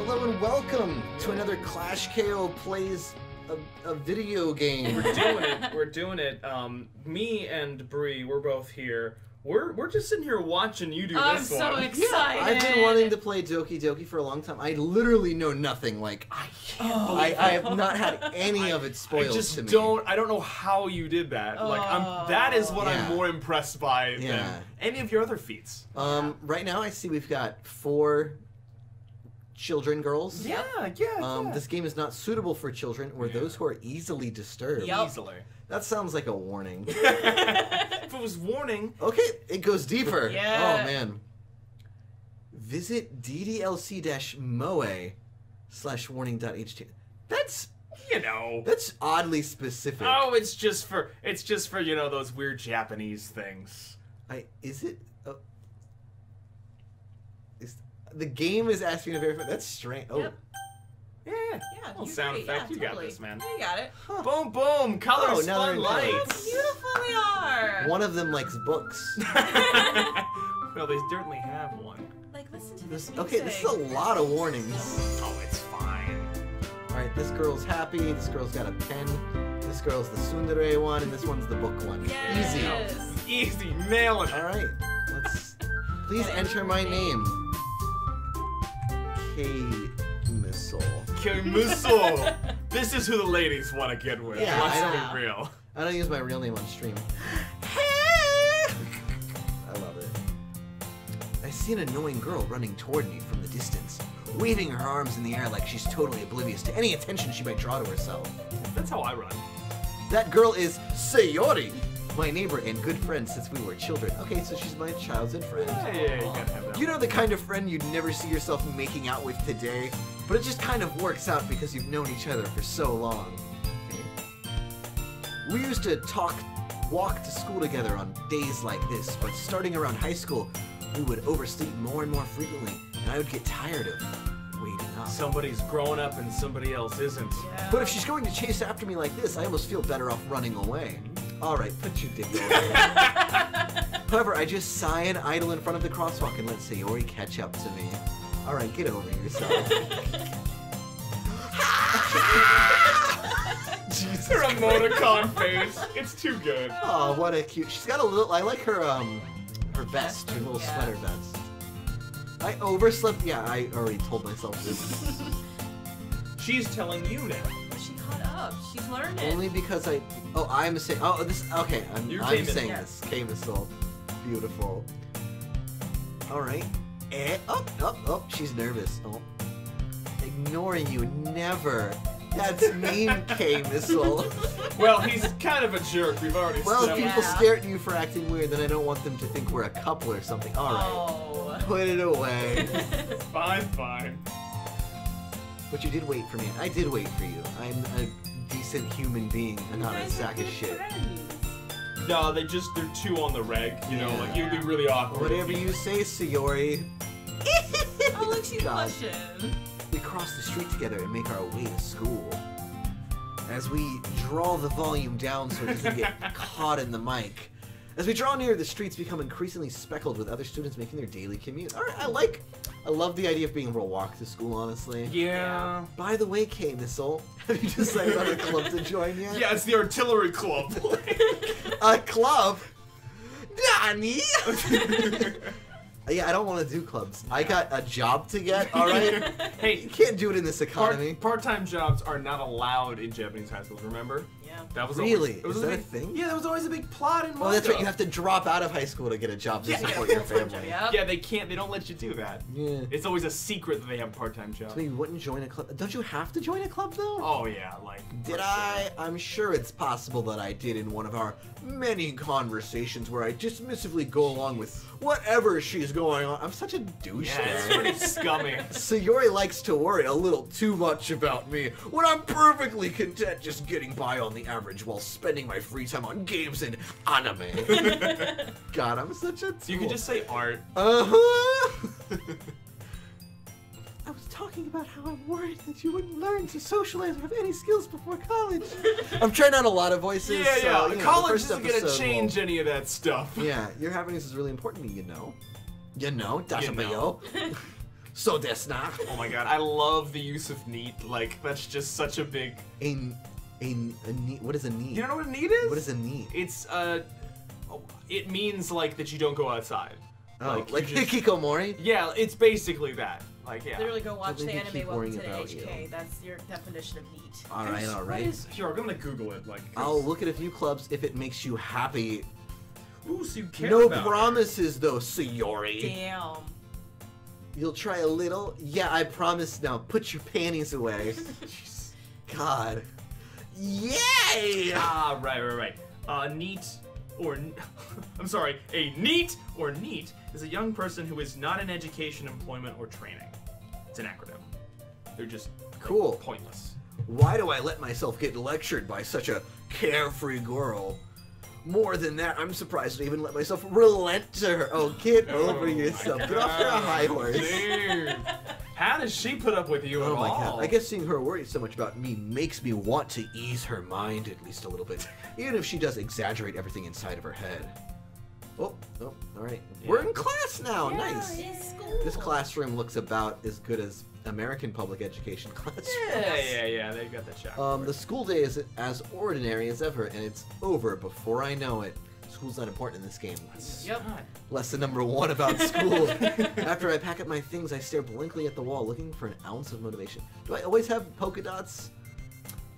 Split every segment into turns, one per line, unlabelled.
Hello and welcome to another Clash KO plays a video game.
We're doing it. Me and Bree, we're both here. We're just sitting here watching you do this one.
I'm so excited.
Yeah, I've been wanting to play Doki Doki for a long time. I literally know nothing. Like I have not had any of it spoiled to me.
I don't know how you did that. Like that is what I'm more impressed by than any of your other feats.
Right now I see we've got 4 children girls.
Yeah.
This game is not suitable for children or those who are easily disturbed.
Easily.
That sounds like a warning.
If it was warning.
Okay, it goes deeper.
Yeah.
Oh man. Visit ddlc-moe/warning.ht. That's that's oddly specific.
Oh, it's just for you know those weird Japanese things.
The game is asking to verify. That's strange. Oh.
Yep.
Yeah. Little sound effect.
Yeah,
you got this, man.
You got it.
Huh.
Boom, boom. Colors,
now they're
fun,
in
How
lights.
beautiful they are.
One of them likes books.
Well, they certainly have one.
Like, listen to this
Okay, this is a lot of warnings.
Oh, it's fine.
Alright, this girl's happy, this girl's got a pen, this girl's the tsundere one, and this one's the book one.
Yes.
Easy, nailing it.
Alright, please enter my name. KMissile.
KMissile. This is who the ladies want to get with.
Yeah,
Let's
I
be
don't-
real.
I don't use my real name on stream. I love it. I see an annoying girl running toward me from the distance, waving her arms in the air like she's totally oblivious to any attention she might draw to herself.
That's how I run.
That girl is Sayori, my neighbor and good friend since we were children. Okay, so she's my childhood friend.
Yeah, you gotta have that.
You know the kind of friend you'd never see yourself making out with today, but it just kind of works out because you've known each other for so long. Okay. We used to walk to school together on days like this, but starting around high school, we would oversleep more and more frequently, and I would get tired of waiting up.
Somebody's growing up and somebody else isn't.
Yeah.
But if she's going to chase after me like this, I almost feel better off running away. Alright, put your dick away. However, I just sigh and idle in front of the crosswalk and let Sayori catch up to me. Alright, get over yourself. Jesus
Her
Christ.
emoticon face. It's too good.
Oh, what a cute. She's got a little. I like her vest, her little
Yeah.
sweater vest. I overslept. Yeah, I already told myself this.
She's telling you now.
She caught up. She's learning.
Only because I'm saying. Oh, this. Okay, I'm saying
yeah.
this. KMissile. Beautiful. Alright. Oh, she's nervous. Oh. Ignoring you, never. That's mean, KMissile.
Well, he's kind of a jerk. We've already
Well, if
said
people
Yeah.
stare at you for acting weird, then I don't want them to think we're a couple or something. Alright.
Oh.
Put it away.
Fine.
But you did wait for me. I did wait for you. I'm a decent human being and not a sack of shit.
No, they're 2 on the reg. You know, like you'd be really awkward.
Whatever you say, Sayori.
Oh, look, she's
God.
blushing.
We cross the street together and make our way to school. As we draw the volume down so it doesn't get caught in the mic. As we draw near, the streets become increasingly speckled with other students making their daily commute. Alright, I love the idea of being able to walk to school, honestly.
Yeah.
By the way, KMissile, have you decided on a club to join yet?
Yeah, it's the artillery club.
A club? Nani? Yeah, I don't want to do clubs. I got a job to get, alright?
Hey,
You can't do it in this economy.
part-time jobs are not allowed in Japanese high schools, remember?
Yeah.
That was
Really?
Always,
Is
a
that a
big
thing?
Yeah, that was always a big plot in
Oh, that's right. You
manga.
have to drop out of high school to get a job to
Yeah,
support
yeah,
your family.
Yep.
Yeah, they don't let you do that.
Yeah.
It's always a secret that they have part-time jobs.
So you wouldn't join a club? Don't you have to join a club though?
Oh yeah, like.
Did
for
I?
sure.
I'm sure it's possible that I did in one of our many conversations where I dismissively go along with whatever she's going on. I'm such a douche.
Yeah, it's pretty scummy.
Sayori likes to worry a little too much about me when I'm perfectly content just getting by on the average while spending my free time on games and anime. God, I'm such a tool.
You can just say art.
Uh-huh. I was talking about how I'm worried that you wouldn't learn to socialize or have any skills before college. I'm trying out a lot of voices.
Yeah,
so,
yeah.
you know,
College
the first
isn't gonna
episode
change any of that stuff.
Yeah, your happiness is really important to me, you know. You know,
You know.
So desu na.
Oh my god, I love the use of neat. Like, that's just such a big...
A neat. What is a neat?
You don't know what a neat is?
What is a neat?
It's, it means, like, that you don't go outside.
Oh, like
you just-
hikikomori?
Yeah, it's basically that. Like, yeah.
Literally go watch
Don't
the
make me
anime
keep
Welcome
worrying
to the
about
HK.
you.
That's your definition of neat.
Alright,
What
alright.
is... Here, I'm gonna Google it, like... 'cause-
I'll look at a few clubs if it makes you happy.
Ooh, so you care
No
about
promises though, Sayori.
Damn.
You'll try a little? Yeah, I promise now. Put your panties away.
Jeez.
God. Yay!
Ah, right. Neat or... I'm sorry. A neat or neat is a young person who is not in education, employment, or training. It's an acronym. They're just like,
Cool.
pointless.
Why do I let myself get lectured by such a carefree girl? More than that, I'm surprised to even let myself relent to her. Oh, get over yourself. Get off your high horse.
Dude. How does she put up with you
Oh
at
my
all?
god. I guess seeing her worry so much about me makes me want to ease her mind at least a little bit. Even if she does exaggerate everything inside of her head. Oh, alright. We're in class now. Nice.
It's school.
This classroom looks about as good as American public education classroom.
Yeah, they got that shot.
The school day is as ordinary as ever, and it's over before I know it. School's not important in this game.
Yep.
Lesson number 1 about school. After I pack up my things, I stare blankly at the wall, looking for an ounce of motivation. Do I always have polka dots?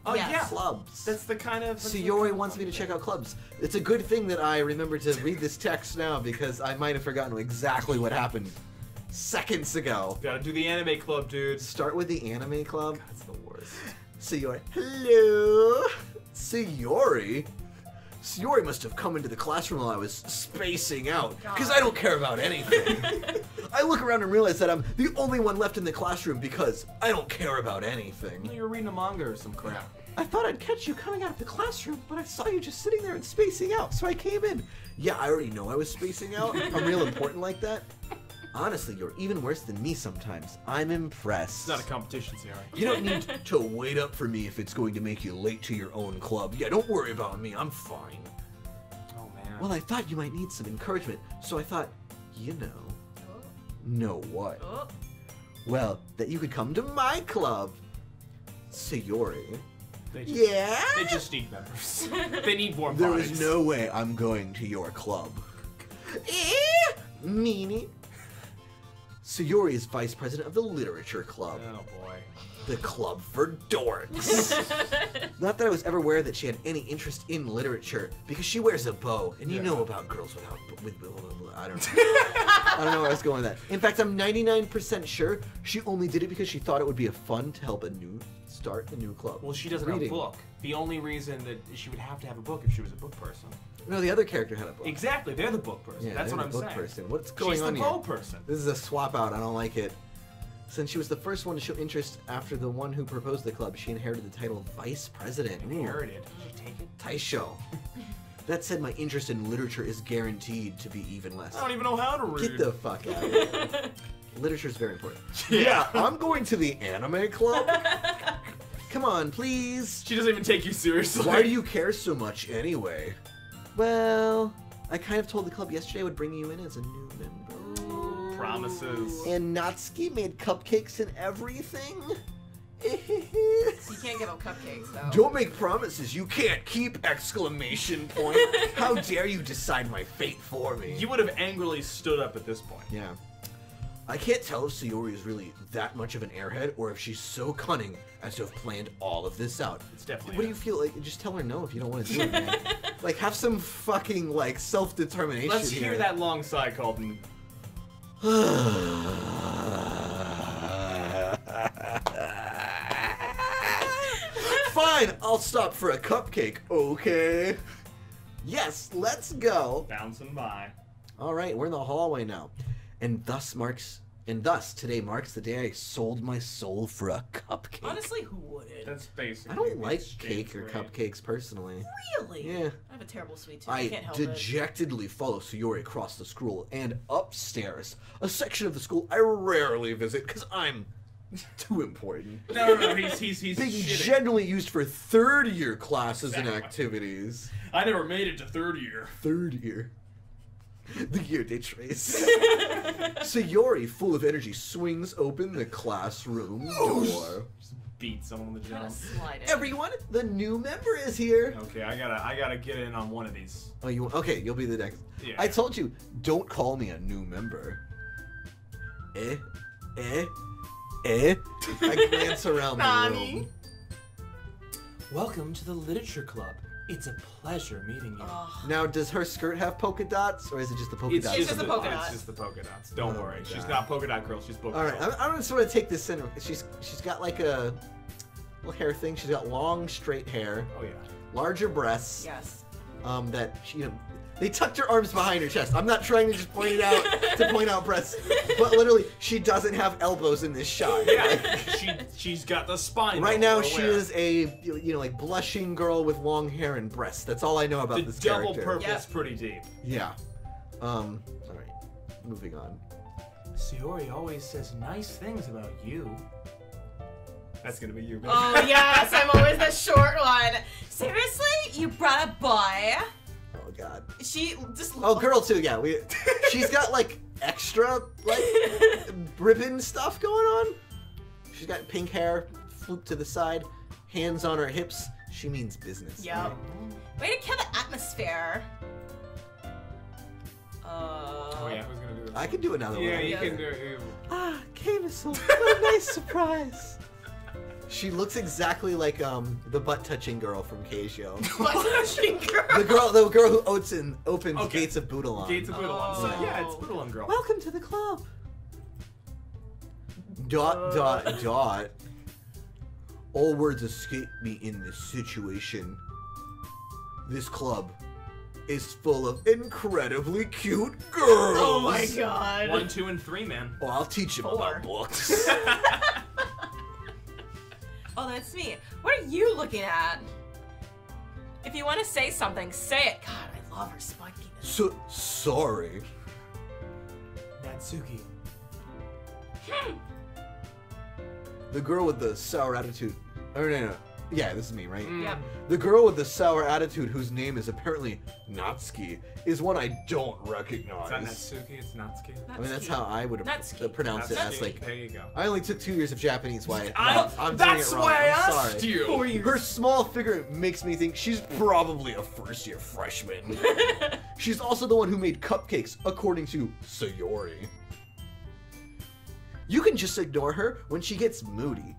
Oh,
Yes.
yeah.
Clubs.
That's the kind of...
Sayori wants me to check out clubs. It's a good thing that I remember to read this text now, because I might have forgotten exactly what happened seconds ago.
Gotta do the anime club, dude.
Start with the anime club.
That's the worst.
Sayori. Hello? Sayori? Sayori must have come into the classroom while I was spacing out, because I don't care about anything. I look around and realize that I'm the only one left in the classroom because I don't care about anything.
You're reading a manga or some crap.
I thought I'd catch you coming out of the classroom, but I saw you just sitting there and spacing out, so I came in. Yeah, I already know I was spacing out. I'm real important like that. Honestly, you're even worse than me sometimes. I'm impressed.
It's not a competition, Sarah.
You don't need to wait up for me if it's going to make you late to your own club. Yeah, don't worry about me. I'm fine.
Oh, man.
Well, I thought you might need some encouragement, so I thought, you know. Know what?
Oh.
Well, that you could come to my club. Sayori.
They just,
Yeah?
They just need members. They need more
There
bodies.
is no way I'm going to your club. Meanie. Sayori is vice president of the literature club.
Oh, boy.
The club for dorks. Not that I was ever aware that she had any interest in literature, because she wears a bow, and you know about girls without I don't know. I don't know where I was going with that. In fact, I'm 99% sure she only did it because she thought it would be a fun to help start a new club.
Well, she doesn't
Reading.
have a book. The only reason that she would have to have a book if she was a book person.
No, the other character had a book.
Exactly, they're the book person.
Yeah,
That's
they're
what I'm
the book
saying.
person. What's going
She's
on
the
here?
bow person.
This is a swap out. I don't like it. Since she was the first one to show interest after the one who proposed the club, she inherited the title of vice president. Ooh.
Inherited. Did she take it?
Taisho. That said, my interest in literature is guaranteed to be even less.
I don't even know how to read.
Get the fuck out of here. Literature is very important. Yeah, I'm going to the anime club. Come on, please.
She doesn't even take you seriously.
Why do you care so much anyway? Well, I kind of told the club yesterday I would bring you in as a new member.
Promises.
And Natsuki made cupcakes and everything.
You can't give up cupcakes, though.
Don't make promises you can't keep! Exclamation point. How dare you decide my fate for me?
You would have angrily stood up at this point.
Yeah. I can't tell if Sayori is really that much of an airhead or if she's so cunning as to have planned all of this out.
It's definitely
What do you feel like? Just tell her no if you don't want to do it, man. Like, have some fucking, like, self-determination.
Let's hear that long sigh called...
Fine, I'll stop for a cupcake, okay? Yes, let's go.
bouncing by.
All right, we're in the hallway now. And thus today marks the day I sold my soul for a cupcake.
Honestly, who wouldn't?
That's basically...
I don't
the
like
exchange
cake or
rate.
cupcakes personally.
Really?
Yeah.
I have a terrible sweet tooth. I
I
can't help it.
dejectedly follow Sayori across the school and upstairs, a section of the school I rarely visit because I'm too important.
No, he's
Being
shitting.
generally used for third-year classes and
Exactly.
activities.
I never made it to third year.
Third year. The year they trace. Sayori, full of energy, swings open the classroom door.
Just beat someone in the
Gotta
gym.
slide it.
Everyone, the new member is here.
Okay, I gotta get in on one of these.
Oh, okay? You'll be the next.
Yeah.
I told you, don't call me a new member. I glance around the
Nani?
room.
Welcome to the Literature Club. It's a pleasure meeting you.
Ugh.
Now, does her skirt have polka dots, or is it just the polka
It's
dots?
just the polka
It's
dots.
just the polka dots. Don't
Oh
worry.
my
She's
God.
not polka dot girl. She's polka
All right,
girl.
I just want to take this in. She's got like a little hair thing. She's got long, straight hair,
Oh yeah.
larger breasts.
Yes.
That she, they tucked her arms behind her chest. I'm not trying to just point it out to point out breasts, but literally, she doesn't have elbows in this shot.
Yeah. she's got the spine.
Right
though,
now,
we're
she
aware.
is a like blushing girl with long hair and breasts. That's all I know about
The
this
double
character.
purple's
Yep.
pretty deep.
Yeah. All right. Moving on.
Sayori always says nice things about you. That's gonna be you, baby.
Oh yes, I'm always the short one. Seriously, you brought a boy?
Oh God.
She just.
Oh, girl too. Yeah. She's got like extra like ribbon stuff going on. She's got pink hair, flooped to the side, hands on her hips. She means business.
Yep. Way to kill the atmosphere.
Oh yeah, who's gonna do this?
I can do another
Yeah,
one.
you
Yeah.
can do it.
Ah, KMissile, what a nice surprise. She looks exactly like the butt-touching girl from K-Show.
Butt-touching girl.
The girl who opens
Okay.
Gates of Boodalon.
Gates of Boodalon. So, yeah, it's
Oh.
Boodalon girl.
Welcome to the club. Dot. All words escape me in this situation. This club is full of incredibly cute girls.
Oh my god.
1, 2, and 3, man.
Oh, I'll teach them
4.
about books.
Oh, that's me. What are you looking at? If you want to say something, say it. God, I love her spikiness.
Sorry.
Natsuki.
The girl with the sour attitude. Oh, no. Yeah, this is me, right?
Yep.
The girl with the sour attitude, whose name is apparently Natsuki, is one I don't recognize.
It's not Natsuki, it's Natsuki.
I mean, that's how I would
Natsuki.
pronounce it as
Natsuki.
like.
There you go.
I only took 2 years of Japanese. Why? I'm
that's
doing it wrong.
why I
I'm
asked
sorry.
you.
4 years.
Her small figure makes me think she's probably a first-year freshman. She's also the one who made cupcakes, according to Sayori. You can just ignore her when she gets moody.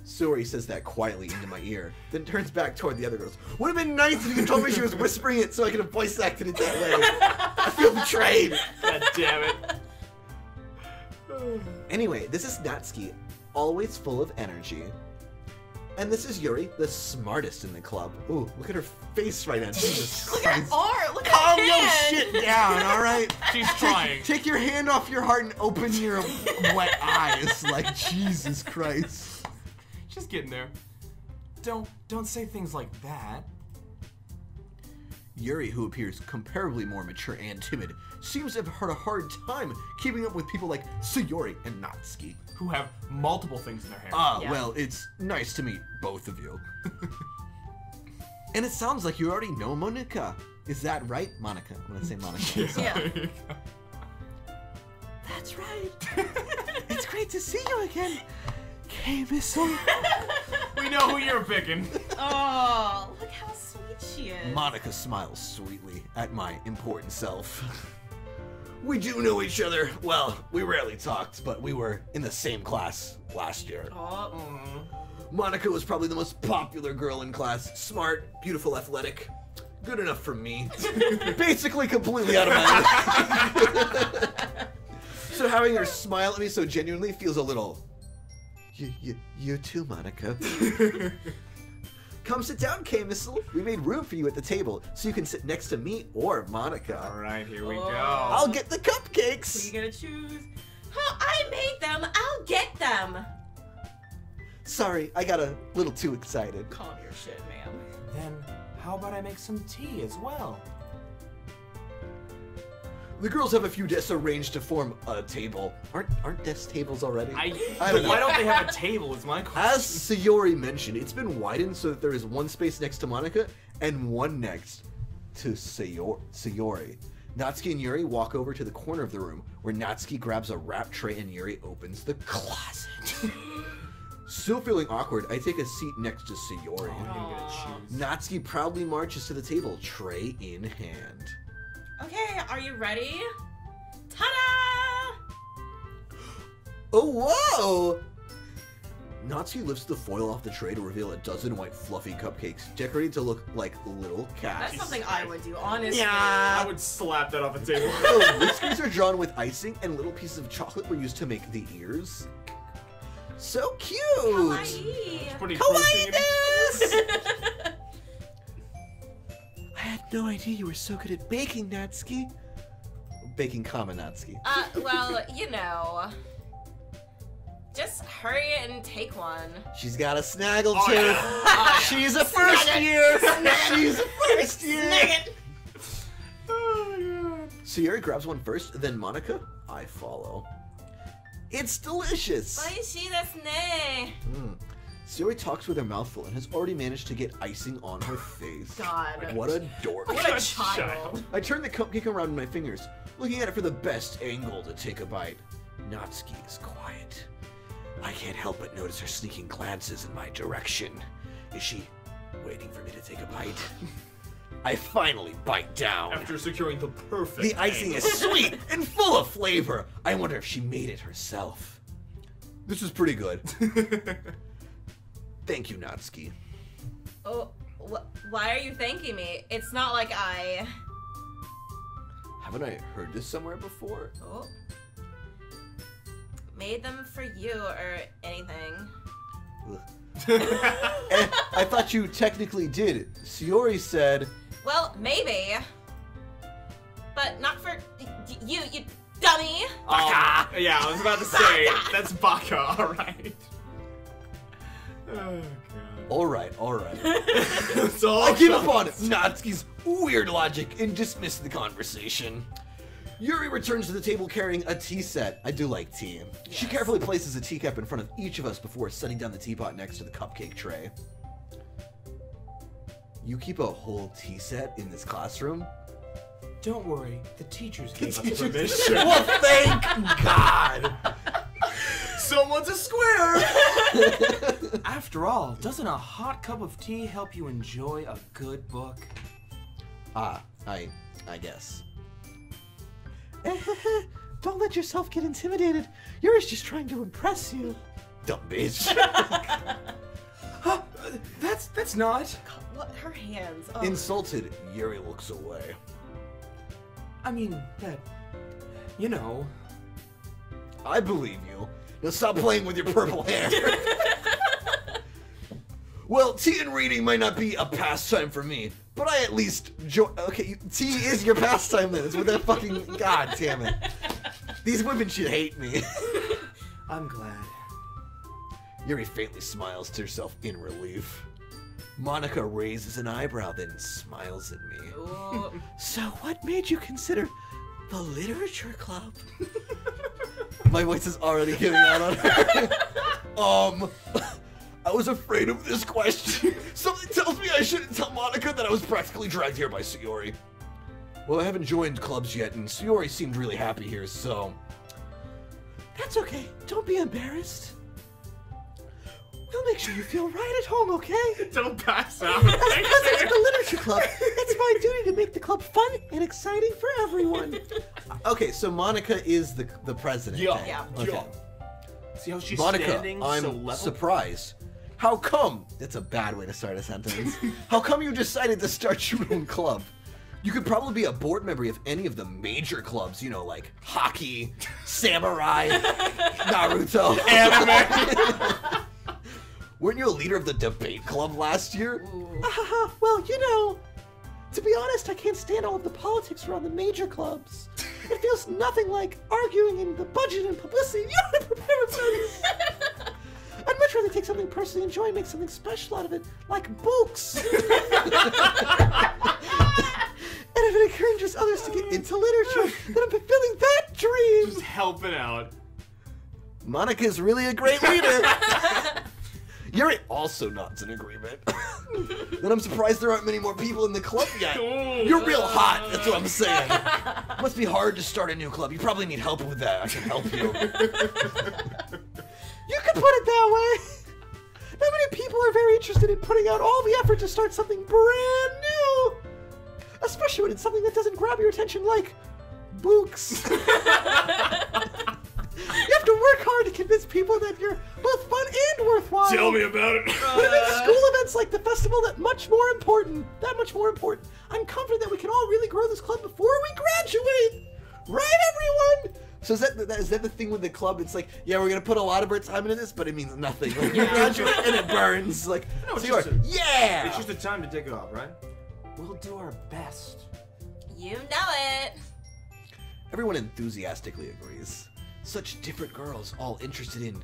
Sayori says that quietly into my ear, then turns back toward the other girls. Would have been nice if you told me she was whispering it so I could have voice acted it that way. I feel betrayed.
God damn it.
Anyway, this is Natsuki, always full of energy. And this is Yuri, the smartest in the club. Ooh, look at her face right now. Jesus
Look at
Christ.
her arm. Look at
Calm
her
your
hand.
shit down, alright?
She's trying.
Take your hand off your heart and open your wet eyes. Like, Jesus Christ.
Just getting there. Don't say things like that.
Yuri, who appears comparably more mature and timid, seems to have had a hard time keeping up with people like Sayori and Natsuki.
Who have multiple things in their hair.
Yeah.
Well, it's nice to meet both of you. And it sounds like you already know Monica. Is that right? Monica. I'm gonna say Monica.
Yeah.
That's right. It's great to see you again. KMissile.
We know who you're picking.
Oh, look how sweet she is.
Monica smiles sweetly at my important self. We do know each other. Well, we rarely talked, but we were in the same class last year.
Oh.
Monica was probably the most popular girl in class. Smart, beautiful, athletic. Good enough for me. Basically completely out of my league. So having her smile at me so genuinely feels a little... You too, Monica. Come sit down, KMissile. We made room for you at the table, so you can sit next to me or Monica.
Alright, here we
Oh.
go.
I'll get the
Who
cupcakes.
you gonna choose? Oh, I made them. I'll get them.
Sorry, I got a little too excited.
Calm your shit, ma'am.
Then, how about I make some tea as well?
The girls have a few desks arranged to form a table. Aren't desk tables already? I don't know.
Why don't they have a table is my question.
As Sayori mentioned, it's been widened so that there is one space next to Monica and one next to Sayori. Natsuki and Yuri walk over to the corner of the room, where Natsuki grabs a wrap tray and Yuri opens the closet. Still feeling awkward, I take a seat next to Sayori. Natsuki proudly marches to the table, tray in hand.
Okay, are you ready? Ta-da!
Oh, whoa! Natsuki lifts the foil off the tray to reveal a dozen white fluffy cupcakes, decorated to look like little cats.
That's something I would do, honestly.
I would slap that off a table.
The whiskers are drawn with icing, and little pieces of chocolate were used to make the ears. So cute!
Kawaii!
Kawaii-ness! I had no idea you were so good at baking, Natsuki. Baking Natsuki.
Well, you know. Just hurry and take one.
She's got a snaggletooth. She's a first year. She's a first year. Sayori grabs one first, then Monica. I follow. It's delicious.
Oishi desu ne.
Sayori talks with her mouth full and has already managed to get icing on her face.
God.
What a dork.
What a child.
I turn the cupcake around in my fingers, looking at it for the best angle to take a bite. Natsuki is quiet. I can't help but notice her sneaking glances in my direction. Is she waiting for me to take a bite? I finally bite down.
After securing the perfect
The icing is sweet and full of flavor. I wonder if she made it herself. This is pretty good. Thank you, Natsuki.
Oh, why are you thanking me? It's not like I...
Haven't I heard this somewhere before?
Oh. Made them for you or anything.
I thought you technically did. Sayori said...
Well, maybe. But not for you dummy!
Baka! Yeah, I was about to say, that's Baka, alright. Oh, God.
Alright.
So
I give up on Natsuki's weird logic and dismiss the conversation. Yuri returns to the table carrying a tea set. I do like tea. Yes. She carefully places a teacup in front of each of us before setting down the teapot next to the cupcake tray. You keep a whole tea set in this classroom?
Don't worry, the teachers gave us permission.
Well, thank God!
Someone's a square! After all, doesn't a hot cup of tea help you enjoy a good book?
I guess. Don't let yourself get intimidated. Yuri's just trying to impress you. Dumb bitch.
That's not.
What? Her hands. Oh.
Insulted, Yuri looks away.
I mean, that. You know.
I believe you. Now stop playing with your purple hair. Well, tea and reading might not be a pastime for me, but I at least enjoy. Okay, tea is your pastime then. It's with that fucking. God damn it. These women should hate me.
I'm glad.
Yuri faintly smiles to herself in relief. Monica raises an eyebrow, then smiles at me. So, what made you consider the literature club? My voice is already giving out on her. I was afraid of this question. Something tells me I shouldn't tell Monica that I was practically dragged here by Sayori. Well, I haven't joined clubs yet, and Sayori seemed really happy here, so... That's okay. Don't be embarrassed. We'll make sure you feel right at home, okay?
Don't pass out.
As president of the literature club, it's my duty to make the club fun and exciting for everyone. Okay, so Monica is the president.
Yeah.
Okay.
See how she's
Monica,
standing
I'm
so level?
surprised. How come? That's a bad way to start a sentence. How come you decided to start your own club? You could probably be a board member of any of the major clubs, you know, like hockey, samurai, Naruto,
Anime.
Weren't you a leader of the debate club last year? Well, you know, to be honest, I can't stand all of the politics around the major clubs. It feels nothing like arguing in the budget and publicity. You don't prepare for this. I'd much rather take something personally enjoy and make something special out of it, like books. And if it encourages others to get into literature, then I'm fulfilling that dream.
Just helping out.
Monica's really a great leader. Yuri also nods in agreement. Then I'm surprised there aren't many more people in the club yet. You're real hot, that's what I'm saying. Must be hard to start a new club. You probably need help with that. I can help you.
You could put it that way. Not many people are very interested in putting out all the effort to start something brand new. Especially when it's something that doesn't grab your attention like books. You have to work hard to convince people that you're both fun and worthwhile.
Tell me about it.
But it makes school events like the festival that much more important. I'm confident that we can all really grow this club before we graduate. Right, everyone?
So is that the thing with the club? It's like, yeah, we're gonna put a lot of our time into this, but it means nothing. Like, you graduate and it burns. Like,
No, it's
so you're,
just a-
yeah.
It's just a time to take it off, right? We'll do our best.
You know it.
Everyone enthusiastically agrees. Such different girls, all interested in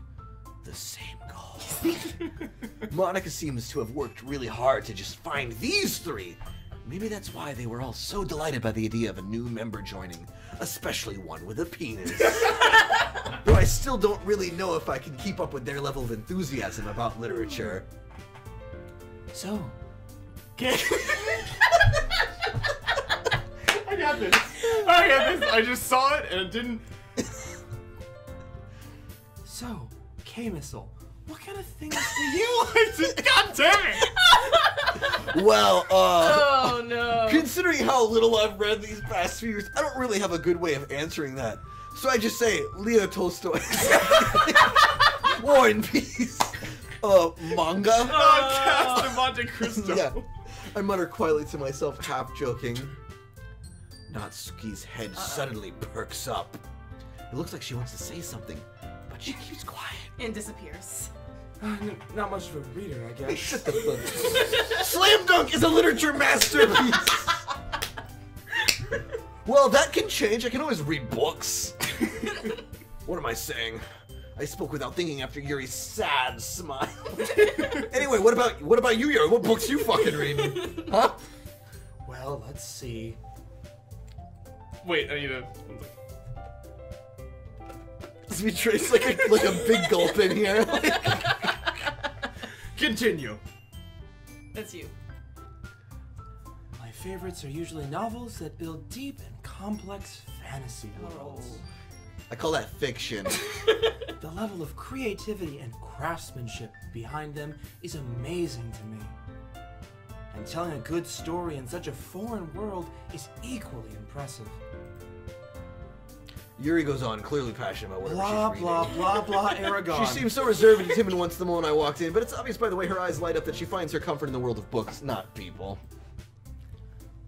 the same goal. Monica seems to have worked really hard to just find these three. Maybe that's why they were all so delighted by the idea of a new member joining, especially one with a penis. Though I still don't really know if I can keep up with their level of enthusiasm about literature.
So,
I got this. I just saw it and it didn't.
so, KMissile, what kind of things do you like to...
God damn it!
Well,
Oh no.
considering how little I've read these past few years, I don't really have a good way of answering that. So I just say Leo Tolstoy. War and Peace. Manga.
Cast of Monte Cristo.
Yeah. I mutter quietly to myself, half joking. Natsuki's head suddenly perks up. It looks like she wants to say something, but she keeps quiet.
And disappears.
Not much of a reader, I guess.
Hey, shut the fuck. Slam Dunk is a literature masterpiece. Well, that can change. I can always read books. What am I saying? I spoke without thinking after Yuri's sad smile. Anyway, what about you, Yuri? What books you fucking reading? Huh?
Well, let's see.
Wait, I need a.
Does we trace like a big gulp in here?
Continue.
That's you.
My favorites are usually novels that build deep and complex fantasy worlds.
I call that fiction.
The level of creativity and craftsmanship behind them is amazing to me. And telling a good story in such a foreign world is equally impressive.
Yuri goes on, clearly passionate about whatever
Blah,
she's
blah,
reading.
blah, blah, Aragon.
She seems so reserved and timid once the moment I walked in, but it's obvious by the way her eyes light up that she finds her comfort in the world of books, not people.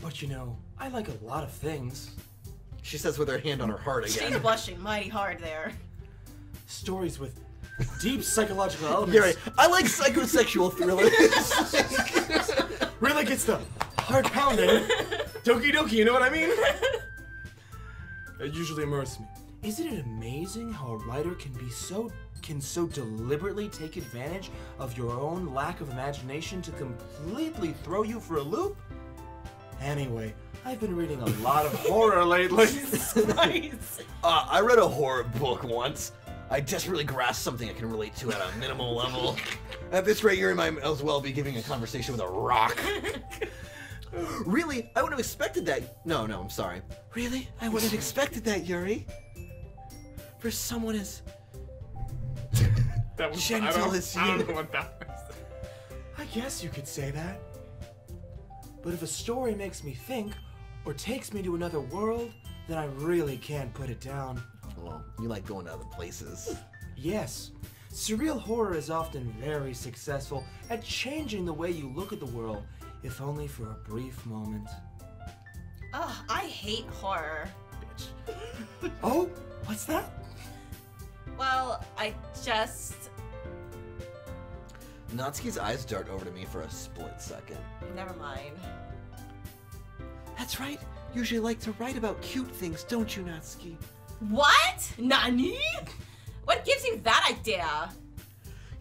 But you know, I like a lot of things.
She says with her hand on her heart
She's
again.
blushing mighty hard there.
Stories with deep psychological elements.
Yuri, I like psychosexual thrillers.
Really gets the heart pounding.
Doki Doki, you know what I mean?
It usually immerses me. Isn't it amazing how a writer can so deliberately take advantage of your own lack of imagination to completely throw you for a loop? Anyway, I've been reading a lot of horror lately.
Nice.
I read a horror book once. I desperately grasped something I can relate to at a minimal level. At this rate, Yuri might as well be giving a conversation with a rock. Really? I wouldn't have expected that. No, I'm sorry. Really? I wouldn't have expected that, Yuri. For someone as
That was
gentle as
I don't
you.
know what that was.
I guess you could say that. But if a story makes me think or takes me to another world, then I really can't put it down.
Well, you like going to other places.
Yes, surreal horror is often very successful at changing the way you look at the world, if only for a brief moment.
Ugh, I hate horror.
Oh, what's that?
Well, I just...
Natsuki's eyes dart over to me for a split second.
Never mind.
That's right. Usually like to write about cute things, don't you, Natsuki?
What? Nani? What gives you that idea?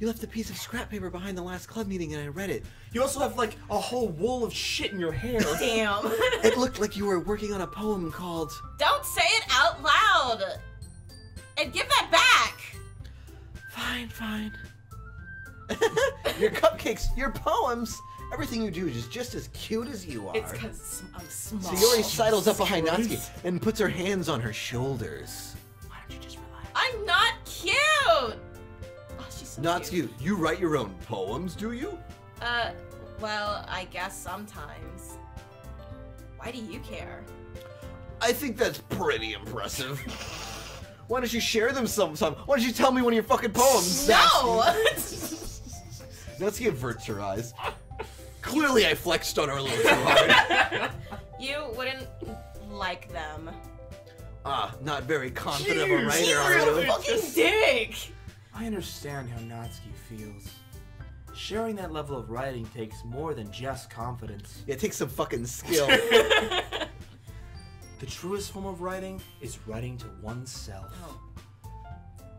You left a piece of scrap paper behind the last club meeting and I read it.
You also have like a whole wool of shit in your hair.
Damn.
It looked like you were working on a poem called...
Don't say it out loud. And give that back.
Fine. Your cupcakes, your poems, Everything you do is just as cute as you are.
It's because I'm small.
Sayori sidles up behind Natsuki and puts her hands on her shoulders.
Why don't you just relax?
I'm not cute! Oh, she's so
Natsuki,
cute.
you write your own poems, do you?
Well, I guess sometimes. Why do you care?
I think that's pretty impressive. Why don't you share them sometime? Why don't you tell me one of your fucking poems?
No!
Natsuki averts her eyes. Clearly I flexed on her a little too hard.
You wouldn't like them.
Not very confident of a
Jeez,
writer,
You're
are
a
you?
fucking dick!
I understand how Natsuki feels. Sharing that level of writing takes more than just confidence.
Yeah, take some fucking skill.
The truest form of writing is writing to oneself.
Oh.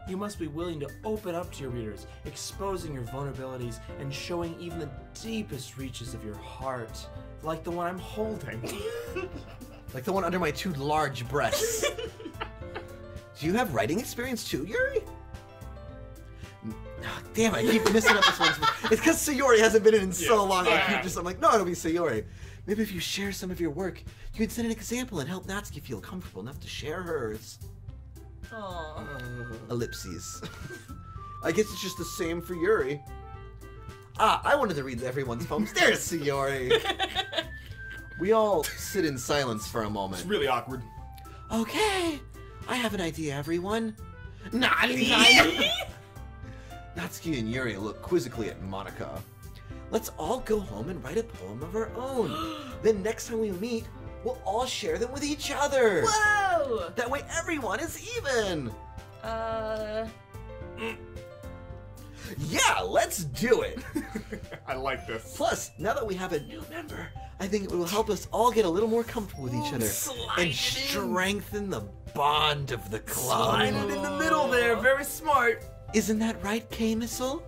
You must be willing to open up to your readers, exposing your vulnerabilities and showing even the deepest reaches of your heart, like the one I'm holding.
Like the one under my 2 large breasts. Do you have writing experience too, Yuri? Damn, I keep missing up this one. It's because Sayori hasn't been in so long. I'm like, no, it'll be Sayori. Maybe if you share some of your work, you could set an example and help Natsuki feel comfortable enough to share hers.
Aww.
Ellipses. I guess it's just the same for Yuri. I wanted to read everyone's poems. There's Sayori. We all sit in silence for a moment.
It's really awkward.
Okay, I have an idea, everyone. Nani? Natsuki and Yuri look quizzically at Monica. Let's all go home and write a poem of our own. Then next time we meet, we'll all share them with each other.
Whoa!
That way everyone is even. Yeah, let's do it.
I like this.
Plus, now that we have a new member, I think it will help us all get a little more comfortable with each other and strengthen the bond of the club.
Slide it in the middle there, very smart.
Isn't that right, KMissile?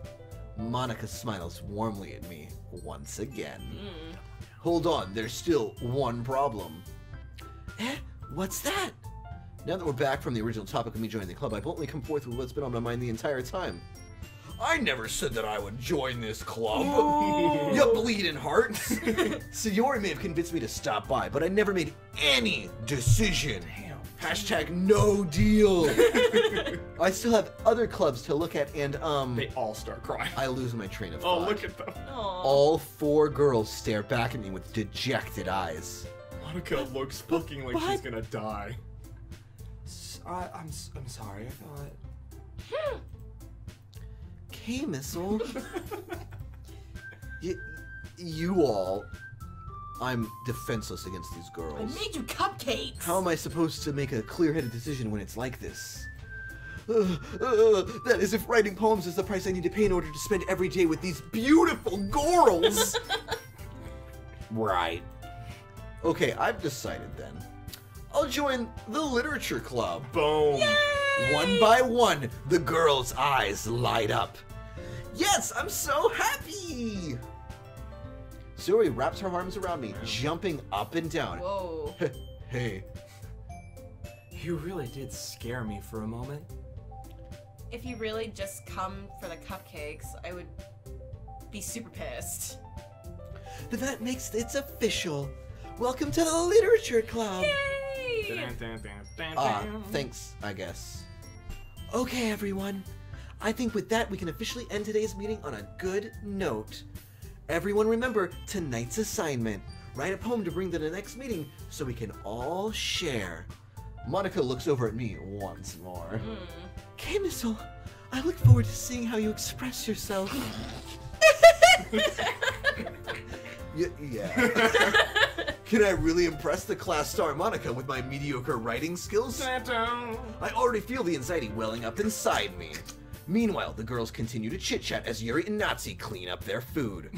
Monica smiles warmly at me once again. Hold on, there's still one problem. What's that? Now that we're back from the original topic of me joining the club, I've only come forth with what's been on my mind the entire time. I never said that I would join this club. You bleeding heart. Sayori may have convinced me to stop by, but I never made any decision.
Damn.
Hashtag no deal. I still have other clubs to look at, and
They all start crying.
I lose my train of
Oh,
thought.
look at them.
All 4 girls stare back at me with dejected eyes.
Monica looks fucking like she's gonna die.
I'm sorry, I thought...
KMissile. You all. I'm defenseless against these
I
girls.
made you cupcakes!
How am I supposed to make a clear-headed decision when it's like this? That is if writing poems is the price I need to pay in order to spend every day with these beautiful girls! Right. Okay, I've decided then. I'll join the literature club.
Boom.
Yay!
One by one, the girls' eyes light up. Yes, I'm so happy! Sayori wraps her arms around me, jumping up and down.
Whoa.
Hey.
You really did scare me for a moment.
If you really just come for the cupcakes, I would be super pissed.
Then that makes it official. Welcome to the literature club.
Yay!
Dun, dun, dun, dun, dun.
Thanks, I guess. Okay, everyone. I think with that, we can officially end today's meeting on a good note. Everyone remember tonight's assignment. Write a poem to bring to the next meeting so we can all share. Monica looks over at me once more. KMissile, I look forward to seeing how you express yourself. Yeah. Can I really impress the class star Monica with my mediocre writing skills?
Dun, dun.
I already feel the anxiety welling up inside me. Meanwhile, the girls continue to chit-chat as Yuri and Nazi clean up their food.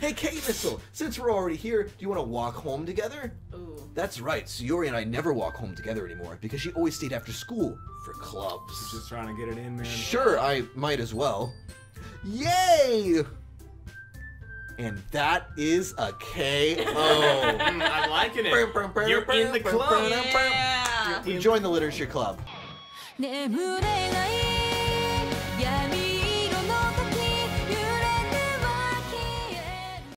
Hey, KMissile, since we're already here, do you want to walk home together?
Ooh.
That's right, Sayori and I never walk home together anymore because she always stayed after school for clubs.
Just trying to get it in, man.
Sure, I might as well. Yay! And that is a KO.
I'm liking it. You're in the club.
Yeah!
Join the literature club.
眠れない闇